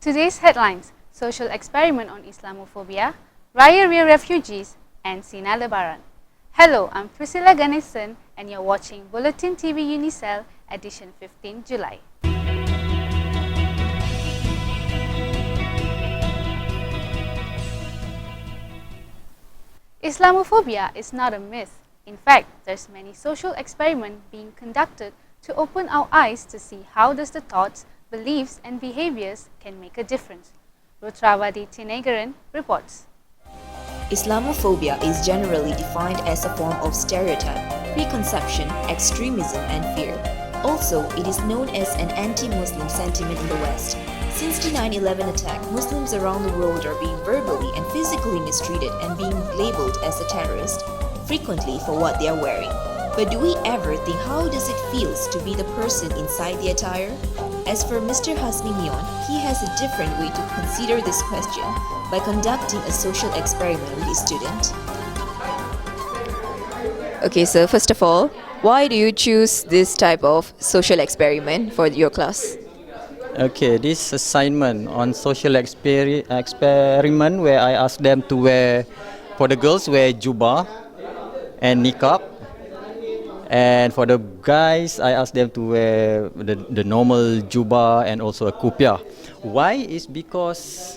Today's headlines: social experiment on Islamophobia, Raya refugees, and Sinar Lebaran. Hello, I'm Priscilla Ganesan, and you're watching Buletin TV Unisel, edition 15 July. Islamophobia is not a myth. In fact, there's many social experiments being conducted to open our eyes to see how does the thoughts, beliefs and behaviors can make a difference. Ruthra A Tenaigaran reports. Islamophobia is generally defined as a form of stereotype, preconception, extremism and fear. Also, it is known as an anti-Muslim sentiment in the West. Since the 9/11 attack, Muslims around the world are being verbally and physically mistreated and being labeled as a terrorist, frequently for what they are wearing. But do we ever think how does it feels to be the person inside the attire? As for Mr. Hasmi Mion, he has a different way to consider this question by conducting a social experiment with his student. Okay, so first of all, why do you choose this type of social experiment for your class? Okay, this assignment on social experiment where I ask them to wear, for the girls wear jubah and niqab, and for the guys I ask them to wear the normal jubah and also a kupiah. Why is because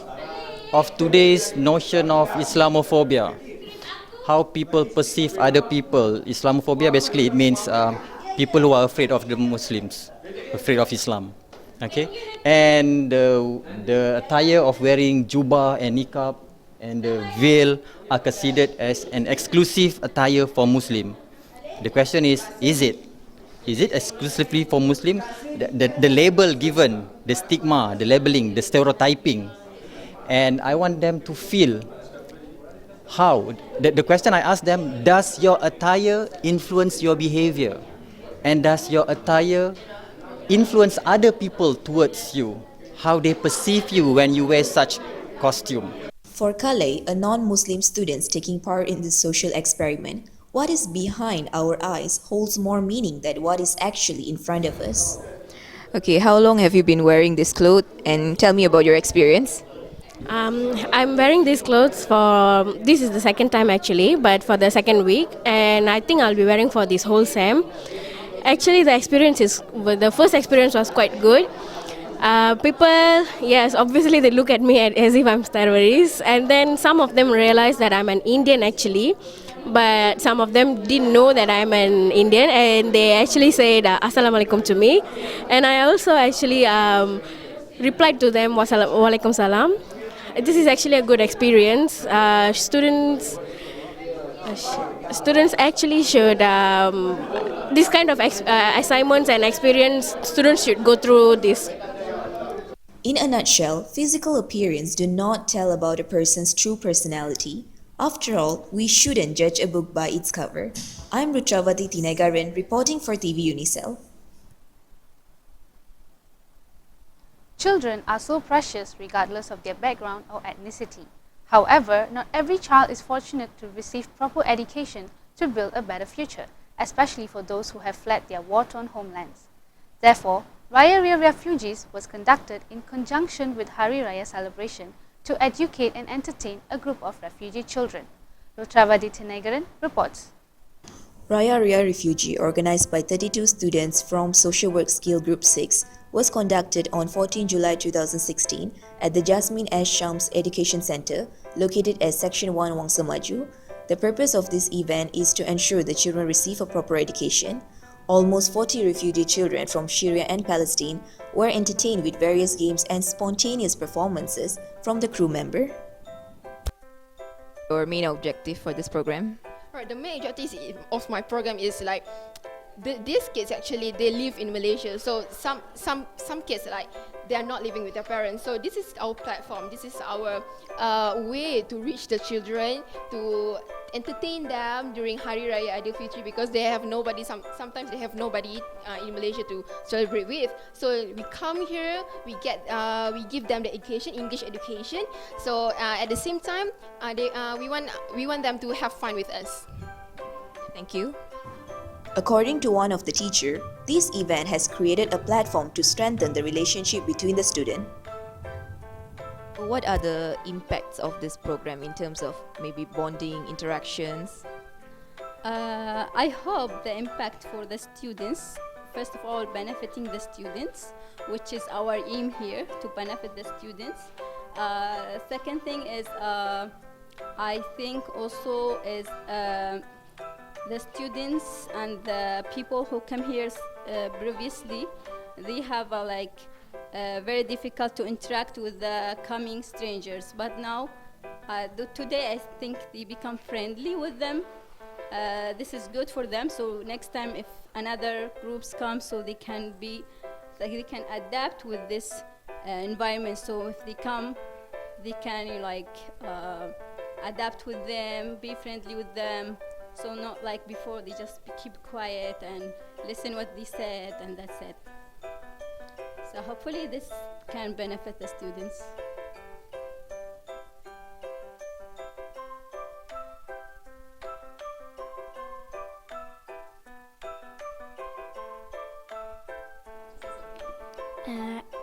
of today's notion of Islamophobia, how people perceive other people. Islamophobia basically it means people who are afraid of the Muslims, afraid of Islam. Okay, and the attire of wearing jubah and niqab and the veil are considered as an exclusive attire for Muslim. The question is it? Is it exclusively for Muslim? The label given, the stigma, the labeling, the stereotyping, and I want them to feel how. The question I ask them: does your attire influence your behavior, and does your attire influence other people towards you, how they perceive you when you wear such costume. For Kale, a non-Muslim student taking part in this social experiment, what is behind our eyes holds more meaning than what is actually in front of us. Okay, how long have you been wearing this clothes and tell me about your experience? I'm wearing these clothes this is the second time actually, but for the second week, and I think I'll be wearing for this whole sem. Actually, the first experience was quite good. People, yes, obviously they look at me as if I'm terrorist, and then some of them realize that I'm an Indian actually, but some of them didn't know that I'm an Indian, and they actually said Assalamualaikum to me, and I also actually replied to them Walaikum Salam. This is actually a good experience. Students actually should this kind of assignments and experience. Students should go through this. In a nutshell, physical appearance do not tell about a person's true personality. After all, we shouldn't judge a book by its cover. I'm Ruthra A Tenaigaran reporting for TV Unisel. Children are so precious regardless of their background or ethnicity. However, not every child is fortunate to receive proper education to build a better future, especially for those who have fled their war-torn homelands. Therefore, Raya Refugees was conducted in conjunction with Hari Raya celebration to educate and entertain a group of refugee children. Ruthra A Tenaigaran reports. Raya Refugee, organized by 32 students from Social Work Skill Group 6, was conducted on 14 July 2016 at the Jasmine S. Shams Education Center, located at Section 1 Wangsa Maju. The purpose of this event is to ensure the children receive a proper education. Almost 40 refugee children from Syria and Palestine were entertained with various games and spontaneous performances from the crew member. Your main objective for this program? Right, the main objective of my program is like these kids actually they live in Malaysia, so some kids like they are not living with their parents. So this is our platform. This is our way to reach the children, to entertain them during Hari Raya Aidilfitri because they have nobody. Sometimes they have nobody in Malaysia to celebrate with. So we come here, we give them the education, English education. So at the same time, we want them to have fun with us. Thank you. According to one of the teacher, this event has created a platform to strengthen the relationship between the student. What are the impacts of this program in terms of maybe bonding, interactions? I hope the impact for the students, first of all, benefiting the students, which is our aim here, to benefit the students. Second thing is, I think also is the students and the people who come here previously, they have very difficult to interact with the coming strangers. But now, today, I think they become friendly with them. This is good for them. So next time, if another groups come, so they can they can adapt with this environment. So if they come, they can adapt with them, be friendly with them. So not like before, they just keep quiet and listen what they said, and that's it. So hopefully this can benefit the students.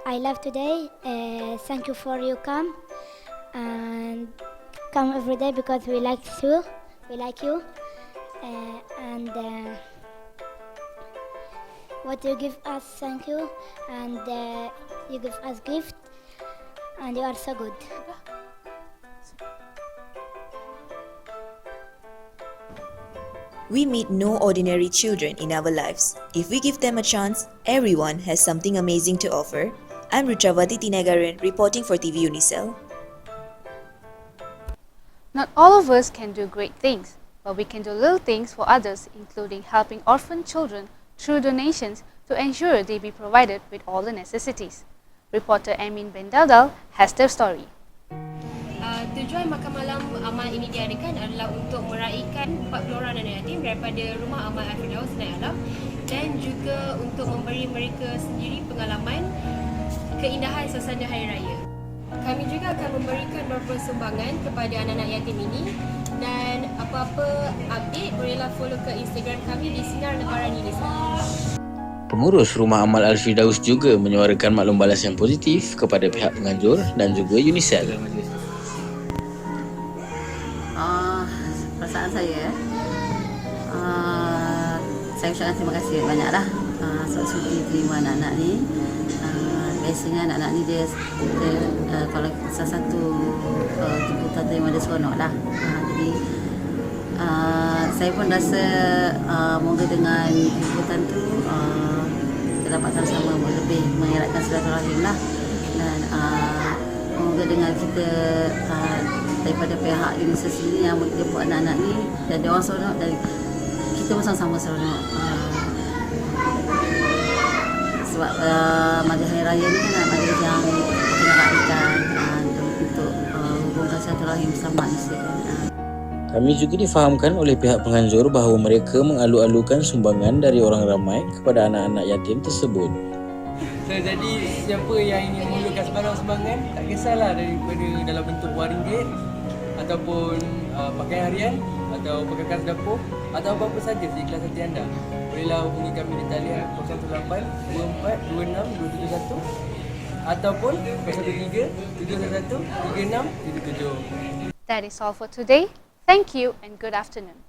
I love today. Thank you for you come and come every day because we like you. We like you. And what you give us, thank you. And you give us gift. And you are so good. We meet no ordinary children in our lives. If we give them a chance, everyone has something amazing to offer. I'm Ruthra A, Tenaigaran, reporting for TV Unisel. Not all of us can do great things, but we can do little things for others, including helping orphan children through donations to ensure they be provided with all the necessities. Reporter Amin bin Daldal has the story. Tujuan makan malam Ammar ini diadakan adalah untuk meraihkan 40 orang anak yatim daripada rumah Ammar Sinar dan juga untuk memberi mereka sendiri pengalaman keindahan suasana Hari Raya. Kami juga akan memberikan beberapa sumbangan kepada anak-anak yatim ini, dan apa-apa update bolehlah follow ke Instagram kami di Sinar Lebaran Unisel. Pengurus Rumah Amal Al-Firdaus juga menyuarakan maklum balas yang positif kepada pihak penganjur dan juga Unisel. Perasaan saya, saya ucapkan terima kasih banyaklah sebab sudi terima anak-anak ni. Biasanya anak-anak ni dia kalau salah satu jemputan terima dia seronok lah. Jadi saya pun rasa moga dengan jemputan tu kita dapat sama-sama lebih mengeratkan silaturahim lah, dan moga dengan kita daripada pihak Unisel sendiri yang menjemput anak-anak ni, dan dia orang seronok dan kita pun sama-sama seronok. Sebab majlis Hari Raya ni kan majlis yang kita nak raikan untuk hubungkan silaturahim bersama manusia. Kami juga difahamkan oleh pihak penganjur bahawa mereka mengalu-alukan sumbangan dari orang ramai kepada anak-anak yatim tersebut. So, jadi siapa yang ingin memerlukan sebarang sumbangan, tak kisahlah daripada dalam bentuk RM1 ataupun pakaian harian atau perkakas dapur atau apa-apa saja seikhlas hati anda, bolehlah hubungi kami di talian 018 24 26 271 ataupun 013 711 3677. That is all for today. Thank you and good afternoon.